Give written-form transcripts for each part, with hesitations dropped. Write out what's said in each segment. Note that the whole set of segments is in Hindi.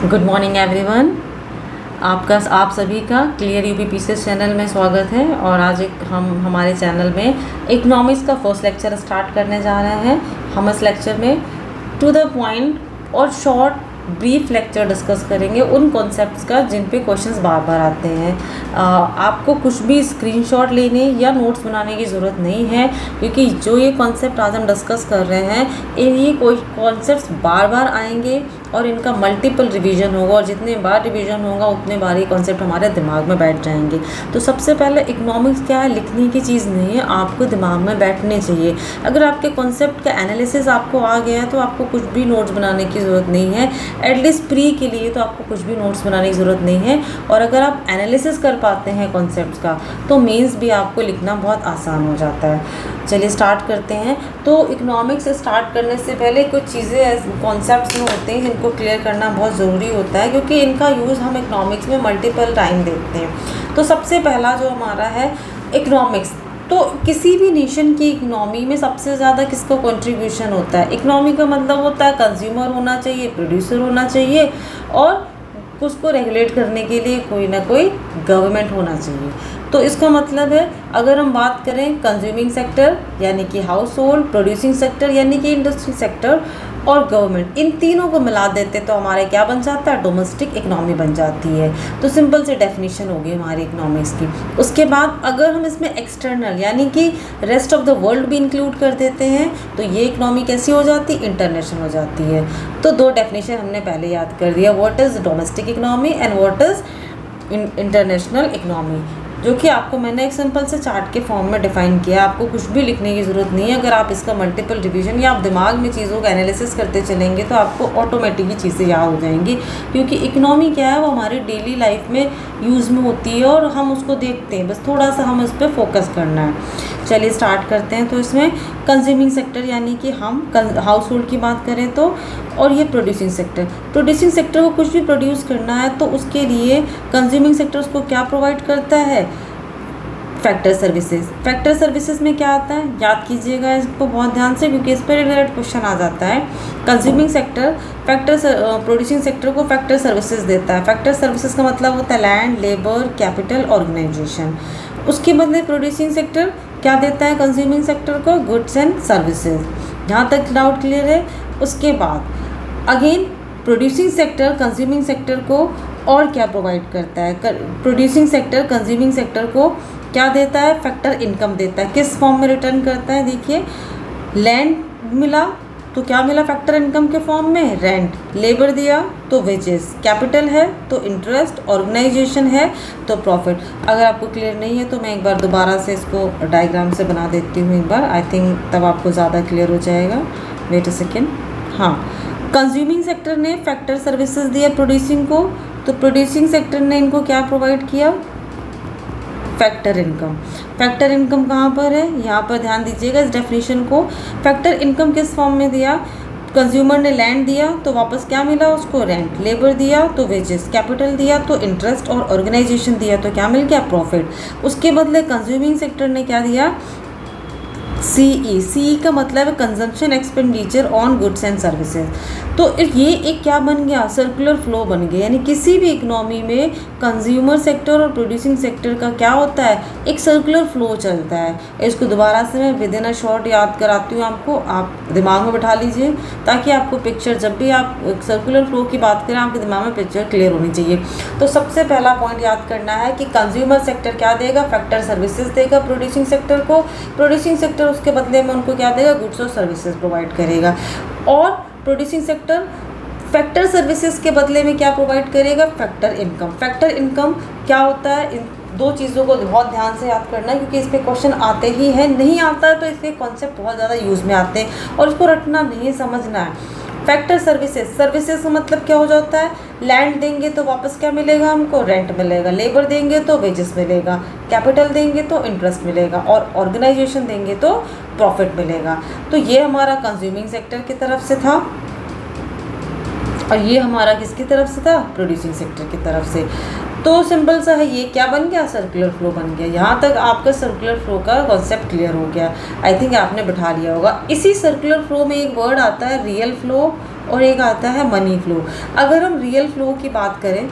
Good morning everyone. आप सभी का क्लियर यूपी पीसीएस चैनल में स्वागत है। और आज हम हमारे चैनल में इकोनॉमिक्स का फर्स्ट लेक्चर स्टार्ट करने जा रहे हैं। हम इस लेक्चर में टू द पॉइंट और शॉर्ट ब्रीफ लेक्चर डिस्कस करेंगे उन कॉन्सेप्ट्स का जिन पे क्वेश्चंस बार बार आते हैं। आपको कुछ भी स्क्रीनशॉट लेने या नोट्स बनाने की ज़रूरत नहीं है, क्योंकि जो ये कॉन्सेप्ट आज हम डिस्कस कर रहे हैं ये कोई कॉन्सेप्ट्स बार बार आएंगे और इनका मल्टीपल रिवीजन होगा, और जितने बार रिवीजन होगा उतने बार ये कॉन्सेप्ट हमारे दिमाग में बैठ जाएंगे। तो सबसे पहले इकोनॉमिक्स क्या है, लिखने की चीज़ नहीं है, आपको दिमाग में बैठने चाहिए। अगर आपके कॉन्सेप्ट का एनालिसिस आपको आ गया है तो आपको कुछ भी नोट्स बनाने की ज़रूरत नहीं है। एटलीस्ट प्री के लिए तो आपको कुछ भी नोट्स बनाने की ज़रूरत नहीं है। और अगर आप एनालिसिस कर पाते हैं कॉन्सेप्ट्स का तो मेंस भी आपको लिखना बहुत आसान हो जाता है। चलिए स्टार्ट करते हैं। तो इकोनॉमिक्स स्टार्ट करने से पहले कुछ चीज़ें कॉन्सेप्ट्स में होते हैं जिनको क्लियर करना बहुत ज़रूरी होता है, क्योंकि इनका यूज़ हम इकोनॉमिक्स में मल्टीपल टाइम देखते हैं। तो सबसे पहला जो हमारा है इकोनॉमिक्स, तो किसी भी नेशन की इकनॉमी में सबसे ज़्यादा किसका कंट्रीब्यूशन होता है? इकनॉमी का मतलब होता है कंज्यूमर होना चाहिए, प्रोड्यूसर होना चाहिए, और उसको रेगुलेट करने के लिए कोई ना कोई गवर्नमेंट होना चाहिए। तो इसका मतलब है अगर हम बात करें कंज्यूमिंग सेक्टर यानी कि हाउस होल्ड, प्रोड्यूसिंग सेक्टर यानी कि इंडस्ट्री सेक्टर, और गवर्नमेंट, इन तीनों को मिला देते तो हमारे क्या बन जाता है? डोमेस्टिक इकनॉमी बन जाती है। तो सिंपल से डेफिनेशन होगी हमारी इकनॉमिक्स की। उसके बाद अगर हम इसमें एक्सटर्नल यानी कि रेस्ट ऑफ द वर्ल्ड भी इंक्लूड कर देते हैं तो ये इकनॉमी कैसी हो जाती है? इंटरनेशनल हो जाती है। तो दो डेफिनेशन हमने पहले याद कर दिया, what is domestic economy and what is international economy, जो कि आपको मैंने एक सिंपल से चार्ट के फॉर्म में डिफाइन किया। आपको कुछ भी लिखने की ज़रूरत नहीं है। अगर आप इसका मल्टीपल रिवीजन या आप दिमाग में चीज़ों का एनालिसिस करते चलेंगे तो आपको ऑटोमेटिकली चीज़ें याद हो जाएंगी, क्योंकि इकोनॉमी क्या है वो हमारी डेली लाइफ में यूज़ में होती है और हम उसको देखते हैं, बस थोड़ा सा हम उस पर फोकस करना है। चलिए स्टार्ट करते हैं। तो इसमें कंज्यूमिंग सेक्टर यानी कि हम हाउस होल्ड की बात करें तो, और ये प्रोड्यूसिंग सेक्टर को कुछ भी प्रोड्यूस करना है तो उसके लिए कंज्यूमिंग सेक्टर उसको क्या प्रोवाइड करता है? फैक्टर सर्विसेज में क्या आता है? याद कीजिएगा इसको बहुत ध्यान से, क्योंकि इस पर रिलेटेड क्वेश्चन आ जाता है। कंज्यूमिंग सेक्टर प्रोड्यूसिंग सेक्टर को फैक्टर सर्विसेज देता है। फैक्टर सर्विसेज का मतलब होता है लैंड, लेबर, कैपिटल, ऑर्गेनाइजेशन। उसके बदले प्रोड्यूसिंग सेक्टर क्या देता है कंज्यूमिंग सेक्टर को? Goods and services. यहाँ तक डाउट क्लियर है? उसके बाद again producing sector consuming sector को और क्या प्रोवाइड करता है? प्रोड्यूसिंग सेक्टर कंज्यूमिंग सेक्टर को क्या देता है? फैक्टर इनकम देता है। किस फॉर्म में रिटर्न करता है? देखिए, लैंड मिला तो क्या मिला फैक्टर इनकम के फॉर्म में? रेंट। लेबर दिया तो वेजेस। कैपिटल है तो इंटरेस्ट। ऑर्गेनाइजेशन है तो प्रॉफिट। अगर आपको क्लियर नहीं है तो मैं एक बार दोबारा से इसको डायग्राम से बना देती हूँ एक बार, आई थिंक तब आपको ज़्यादा क्लियर हो जाएगा। Wait a second. हाँ, कंज्यूमिंग सेक्टर ने फैक्टर सर्विसेज दिया प्रोड्यूसिंग को, तो प्रोड्यूसिंग सेक्टर ने इनको क्या प्रोवाइड किया? Factor income. फैक्टर इनकम कहाँ पर है? यहाँ पर ध्यान दीजिएगा इस डेफिनेशन को। फैक्टर इनकम किस फॉर्म में दिया? कंज्यूमर ने लैंड दिया तो वापस क्या मिला उसको? रेंट। लेबर दिया तो वेजेस। कैपिटल दिया तो इंटरेस्ट, और ऑर्गेनाइजेशन दिया तो क्या मिल गया? प्रॉफिट। उसके बदले कंज्यूमिंग सेक्टर ने क्या दिया? सीई का मतलब है consumption expenditure on goods and services. तो ये एक क्या बन गया? सर्कुलर फ्लो बन गया। यानी किसी भी इकोनॉमी में कंज्यूमर सेक्टर और प्रोड्यूसिंग सेक्टर का क्या होता है? एक सर्कुलर फ्लो चलता है। इसको दोबारा से मैं विद इन अ शॉर्ट याद कराती हूँ आपको, आप दिमाग में बैठा लीजिए, ताकि आपको पिक्चर, जब भी आप सर्कुलर फ्लो की बात करें आपके दिमाग में पिक्चर क्लियर होनी चाहिए। तो सबसे पहला पॉइंट याद करना है कि कंज्यूमर सेक्टर क्या देगा? फैक्टर सर्विसेज देगा प्रोड्यूसिंग सेक्टर को। प्रोड्यूसिंग सेक्टर उसके बदले में उनको क्या देगा? गुड्स और सर्विसेज प्रोवाइड करेगा। और प्रोड्यूसिंग सेक्टर फैक्टर सर्विसेज के बदले में क्या प्रोवाइड करेगा? Factor income. फैक्टर इनकम क्या होता है? इन दो चीज़ों को बहुत ध्यान से याद करना है, क्योंकि इस पे क्वेश्चन आते ही हैं। नहीं आता है तो इसके कॉन्सेप्ट बहुत ज़्यादा यूज़ में आते हैं और इसको रटना नहीं, समझना है। फैक्टर सर्विसेज का मतलब क्या हो जाता है? लैंड देंगे तो वापस क्या मिलेगा हमको? रेंट मिलेगा। लेबर देंगे तो वेजेस मिलेगा। कैपिटल देंगे तो इंटरेस्ट मिलेगा, और ऑर्गेनाइजेशन देंगे तो प्रॉफिट मिलेगा। तो ये हमारा कंज्यूमिंग सेक्टर की तरफ से था, और ये हमारा किसकी तरफ से था? प्रोड्यूसिंग सेक्टर की तरफ से। तो सिंपल सा है, ये क्या बन गया? सर्कुलर फ्लो बन गया। यहाँ तक आपका सर्कुलर फ्लो का कॉन्सेप्ट क्लियर हो गया। आई थिंक आपने बिठा लिया होगा। इसी सर्कुलर फ्लो में एक वर्ड आता है रियल फ्लो और एक आता है मनी फ्लो। अगर हम रियल फ्लो की बात करें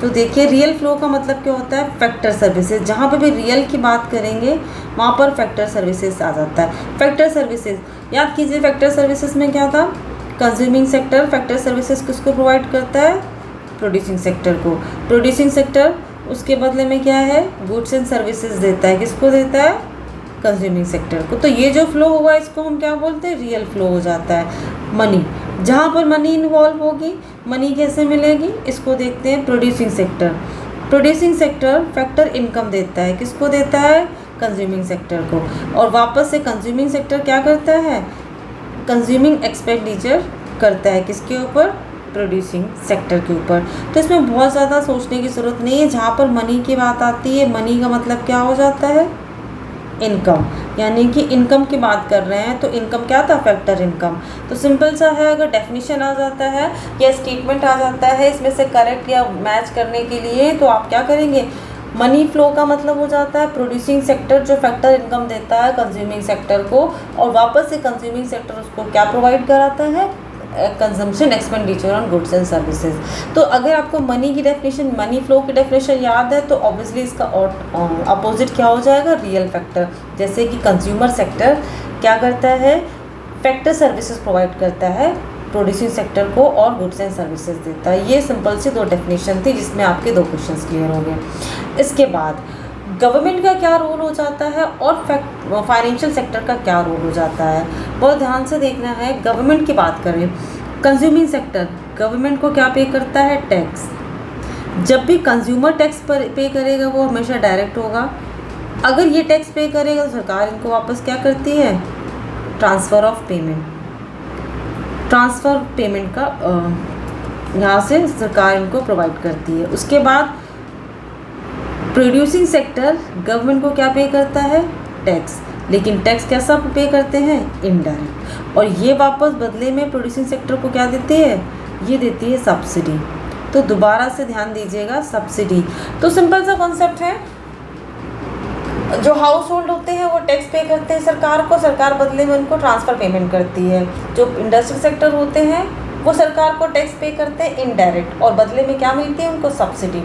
तो देखिए, रियल फ्लो का मतलब क्या होता है, फैक्टर सर्विसेज। जहाँ पे भी रियल की बात करेंगे वहाँ पर फैक्टर सर्विसेज आ जाता है। फैक्टर सर्विसेज याद कीजिए, फैक्टर सर्विसेज में क्या था, कंज्यूमिंग सेक्टर फैक्टर सर्विसेज किसको प्रोवाइड करता है, प्रोड्यूसिंग सेक्टर को। प्रोड्यूसिंग सेक्टर उसके बदले में क्या है, गुड्स एंड सर्विसेज देता है, किसको देता है, कंज्यूमिंग सेक्टर को। तो ये जो फ्लो हुआ इसको हम क्या बोलते हैं, रियल फ्लो हो जाता है। मनी, जहाँ पर मनी इन्वॉल्व होगी, मनी कैसे मिलेगी, इसको देखते हैं producing sector. Producing sector factor income देता है, किसको देता है, कंज्यूमिंग सेक्टर को। और वापस से कंज्यूमिंग सेक्टर क्या करता है, कंज्यूमिंग एक्सपेंडिचर करता है, किसके ऊपर, प्रोड्यूसिंग सेक्टर के ऊपर। तो इसमें बहुत ज़्यादा सोचने की ज़रूरत नहीं है। जहाँ पर मनी की बात आती है, मनी का मतलब क्या हो जाता है, इनकम, यानी कि इनकम की बात कर रहे हैं तो इनकम क्या था, फैक्टर इनकम। तो सिंपल सा है, अगर डेफिनेशन आ जाता है या स्टेटमेंट आ जाता है इसमें से करेक्ट या मैच करने के लिए, तो आप क्या करेंगे, मनी फ्लो का मतलब हो जाता है प्रोड्यूसिंग सेक्टर जो फैक्टर इनकम देता है कंज्यूमिंग सेक्टर को, और वापस से कंज्यूमिंग सेक्टर उसको क्या प्रोवाइड कराता है, consumption expenditure on goods and services. तो अगर आपको मनी की डेफिनेशन, मनी फ्लो की डेफिनेशन याद है तो ऑब्वियसली इसका अपोजिट क्या हो जाएगा, रियल फैक्टर। जैसे कि कंज्यूमर सेक्टर क्या करता है, फैक्टर सर्विसेज प्रोवाइड करता है प्रोड्यूसिंग सेक्टर को और गुड्स एंड सर्विसेज देता है। ये सिंपल सी दो डेफिनेशन थी जिसमें आपके दो क्वेश्चंस क्लियर हो गए। इसके बाद गवर्नमेंट का क्या रोल हो जाता है और फाइनेंशियल सेक्टर का क्या रोल हो जाता है, बहुत ध्यान से देखना है। गवर्नमेंट की बात करें, कंज्यूमिंग सेक्टर गवर्नमेंट को क्या पे करता है, टैक्स। जब भी कंज्यूमर टैक्स पर पे करेगा वो हमेशा डायरेक्ट होगा। अगर ये टैक्स पे करेगा तो सरकार इनको वापस क्या करती है, transfer of payment, transfer payment का यहाँ से सरकार इनको प्रोवाइड करती है। उसके बाद प्रोड्यूसिंग सेक्टर गवर्नमेंट को क्या पे करता है, टैक्स, लेकिन टैक्स कैसा पे करते हैं, इनडायरेक्ट, और ये वापस बदले में प्रोड्यूसिंग सेक्टर को क्या देती है, ये देती है सब्सिडी। तो दोबारा से ध्यान दीजिएगा, सब्सिडी तो सिंपल सा कॉन्सेप्ट है, जो हाउस होल्ड होते हैं वो टैक्स पे करते हैं सरकार को, सरकार बदले में उनको ट्रांसफ़र पेमेंट करती है। जो इंडस्ट्रियल सेक्टर होते हैं वो सरकार को टैक्स पे करते हैं इनडायरेक्ट, और बदले में क्या मिलती है उनको, सब्सिडी।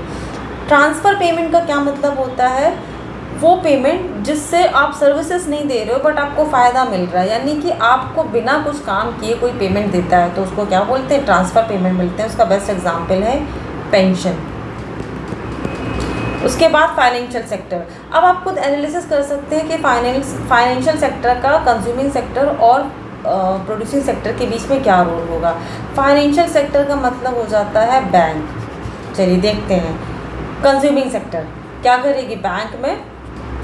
ट्रांसफ़र पेमेंट का क्या मतलब होता है, वो पेमेंट जिससे आप सर्विसेज नहीं दे रहे हो बट आपको फ़ायदा मिल रहा है, यानी कि आपको बिना कुछ काम किए कोई पेमेंट देता है तो उसको क्या बोलते हैं, ट्रांसफ़र पेमेंट मिलते हैं। उसका बेस्ट एग्जांपल है पेंशन। उसके बाद फाइनेंशियल सेक्टर, अब आप खुद एनालिसिस कर सकते हैं कि फाइनेंशियल सेक्टर का कंज्यूमिंग सेक्टर और प्रोड्यूसिंग सेक्टर के बीच में क्या रोल होगा। फाइनेंशियल सेक्टर का मतलब हो जाता है बैंक। चलिए देखते हैं, कंज्यूमिंग सेक्टर क्या करेगी, बैंक में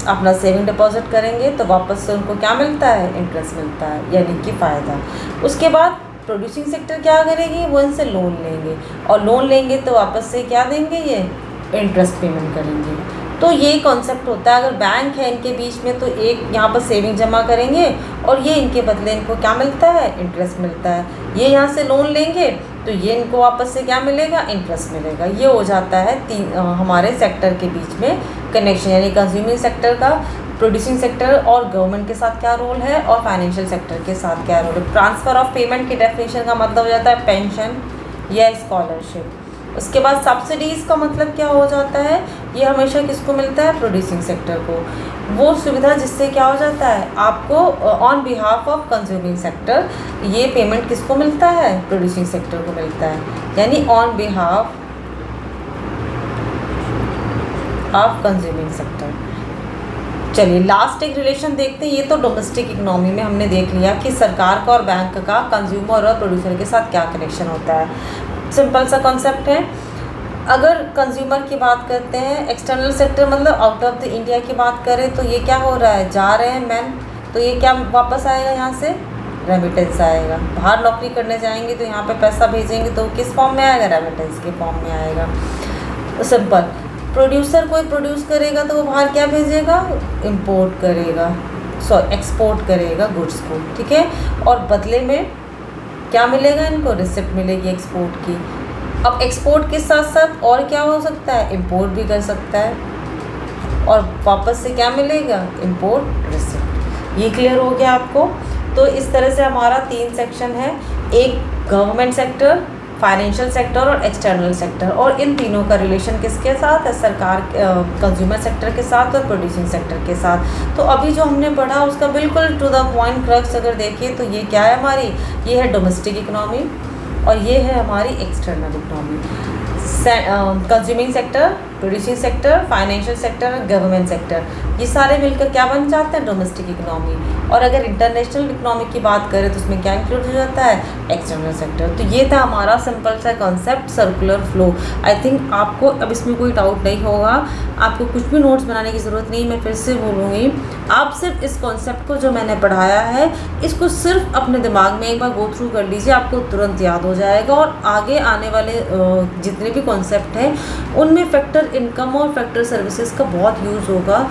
अपना सेविंग डिपॉजिट करेंगे तो वापस से उनको क्या मिलता है, इंटरेस्ट मिलता है, यानी कि फ़ायदा। उसके बाद प्रोड्यूसिंग सेक्टर क्या करेगी, वो इनसे लोन लेंगे, और लोन लेंगे तो वापस से क्या देंगे, ये इंटरेस्ट पेमेंट करेंगे। तो ये कॉन्सेप्ट होता है, अगर बैंक है इनके बीच में तो एक यहाँ पर सेविंग जमा करेंगे और ये इनके बदले इनको क्या मिलता है, इंटरेस्ट मिलता है। ये यहाँ से लोन लेंगे तो ये इनको वापस से क्या मिलेगा, इंटरेस्ट मिलेगा। ये हो जाता है हमारे सेक्टर के बीच में कनेक्शन, यानी कंज्यूमिंग सेक्टर का प्रोड्यूसिंग सेक्टर और गवर्नमेंट के साथ क्या रोल है और फाइनेंशियल सेक्टर के साथ क्या रोल है। ट्रांसफ़र ऑफ पेमेंट की डेफिनेशन का मतलब हो जाता है पेंशन या स्कॉलरशिप। उसके बाद सब्सिडीज़ का मतलब क्या हो जाता है, ये हमेशा किसको मिलता है, प्रोड्यूसिंग सेक्टर को। वो सुविधा जिससे क्या हो जाता है, आपको on behalf of consuming sector ये पेमेंट किसको मिलता है, प्रोड्यूसिंग सेक्टर को मिलता है, यानी on behalf of consuming sector. चलिए लास्ट एक रिलेशन देखते हैं। ये तो डोमेस्टिक इकोनॉमी में हमने देख लिया कि सरकार का और बैंक का कंज्यूमर और प्रोड्यूसर के साथ क्या कनेक्शन होता है। सिंपल सा कॉन्सेप्ट है। अगर कंज्यूमर की बात करते हैं, एक्सटर्नल सेक्टर मतलब आउट ऑफ द इंडिया की बात करें तो ये क्या हो रहा है, जा रहे हैं मैन, तो ये क्या वापस आएगा, यहाँ से रेमिटेंस आएगा। बाहर नौकरी करने जाएंगे तो यहाँ पे पैसा भेजेंगे तो किस फॉर्म में आएगा, रेमिटेंस के फॉर्म में आएगा। सिंपल। प्रोड्यूसर कोई प्रोड्यूस करेगा तो वो बाहर क्या भेजेगा, इम्पोर्ट करेगा, एक्सपोर्ट करेगा गुड्स को, ठीक है, और बदले में क्या मिलेगा इनको, रिसिप्ट मिलेगी एक्सपोर्ट की। अब एक्सपोर्ट के साथ साथ और क्या हो सकता है, इंपोर्ट भी कर सकता है, और वापस से क्या मिलेगा, इंपोर्ट रिसिप्ट। ये क्लियर हो गया आपको। तो इस तरह से हमारा 3 सेक्शन है। एक गवर्नमेंट सेक्टर, फाइनेंशियल सेक्टर और एक्सटर्नल सेक्टर, और इन तीनों का रिलेशन किसके साथ है? सरकार, कंज्यूमर सेक्टर के साथ और प्रोड्यूसिंग सेक्टर के साथ। तो अभी जो हमने पढ़ा उसका बिल्कुल टू द पॉइंट क्रक्स अगर देखिए तो ये क्या है हमारी, ये है डोमेस्टिक इकोनॉमी और ये है हमारी external economy. Consuming sector, producing sector, financial sector, government sector, ये सारे मिलकर क्या बन जाते हैं? Domestic economy. और अगर इंटरनेशनल इकोनॉमी की बात करें तो उसमें क्या इंक्लूड हो जाता है? External sector. तो ये था हमारा सिंपल सा concept circular flow. I think आपको अब इसमें कोई डाउट नहीं होगा, आपको कुछ भी नोट्स बनाने की ज़रूरत नहीं। मैं फिर से बोलूँगी, आप सिर्फ इस कॉन्सेप्ट को जो मैंने पढ़ाया है इसको सिर्फ अपने दिमाग में एक बार गो थ्रू कर लीजिए, आपको तुरंत याद हो जाएगा। और आगे आने वाले जितने भी कॉन्सेप्ट हैं उनमें फैक्टर इनकम और फैक्टर सर्विसेज का बहुत यूज़ होगा।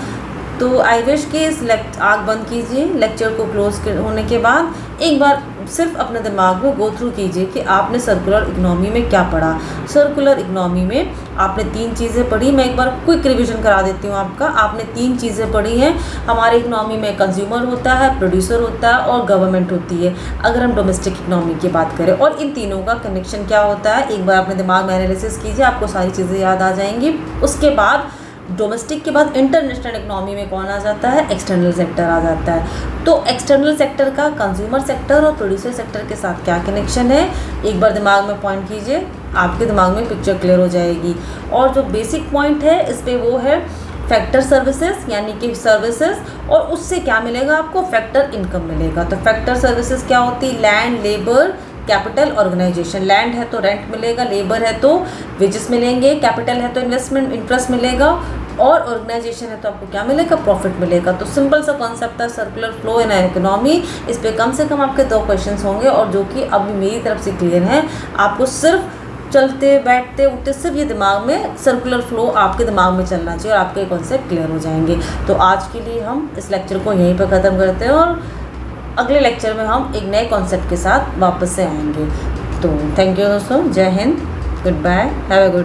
तो आई विश कि इस आग बंद कीजिए, लेक्चर को क्लोज होने के बाद एक बार सिर्फ अपने दिमाग में गो थ्रू कीजिए कि आपने सर्कुलर इकोनॉमी में क्या पढ़ा। सर्कुलर इकोनॉमी में आपने 3 चीज़ें पढ़ी। मैं एक बार क्विक रिवीजन करा देती हूँ आपका। आपने 3 चीज़ें पढ़ी हैं। हमारी इकोनॉमी में कंज्यूमर होता है, प्रोड्यूसर होता है और गवर्नमेंट होती है, अगर हम डोमेस्टिक इकोनॉमी की बात करें। और इन तीनों का कनेक्शन क्या होता है, एक बार अपने दिमाग में एनालिसिस कीजिए, आपको सारी चीज़ें याद आ जाएंगी। उसके बाद डोमेस्टिक के बाद इंटरनेशनल इकोनॉमी में कौन आ जाता है? एक्सटर्नल सेक्टर आ जाता है। तो एक्सटर्नल सेक्टर का कंज्यूमर सेक्टर और प्रोड्यूसर सेक्टर के साथ क्या कनेक्शन है, एक बार दिमाग में पॉइंट कीजिए, आपके दिमाग में पिक्चर क्लियर हो जाएगी। और जो बेसिक पॉइंट है इस पर वो है फैक्टर सर्विसेज, यानी कि सर्विसेज, और उससे क्या मिलेगा आपको? फैक्टर इनकम मिलेगा। तो फैक्टर सर्विसेज क्या होती है? Land, labour, capital, organisation. Land है तो रेंट मिलेगा, लेबर है तो वेजेस मिलेंगे, कैपिटल है तो इन्वेस्टमेंट इंटरेस्ट मिलेगा, और ऑर्गेनाइजेशन है तो आपको क्या मिलेगा? प्रॉफिट मिलेगा। तो सिंपल सा कॉन्सेप्ट है सर्कुलर फ्लो इन इकोनॉमी। इस पे कम से कम आपके 2 क्वेश्चंस होंगे और जो कि अभी मेरी तरफ से क्लियर है। आपको सिर्फ चलते बैठते उठते सिर्फ ये दिमाग में सर्कुलर फ्लो आपके दिमाग में चलना चाहिए और आपके कॉन्सेप्ट क्लियर हो जाएंगे। तो आज के लिए हम इस लेक्चर को यहीं पर ख़त्म करते हैं और अगले लेक्चर में हम एक नए कॉन्सेप्ट के साथ वापस से आएंगे। तो थैंक यू दोस्तों, Jai Hind, good bye, have a good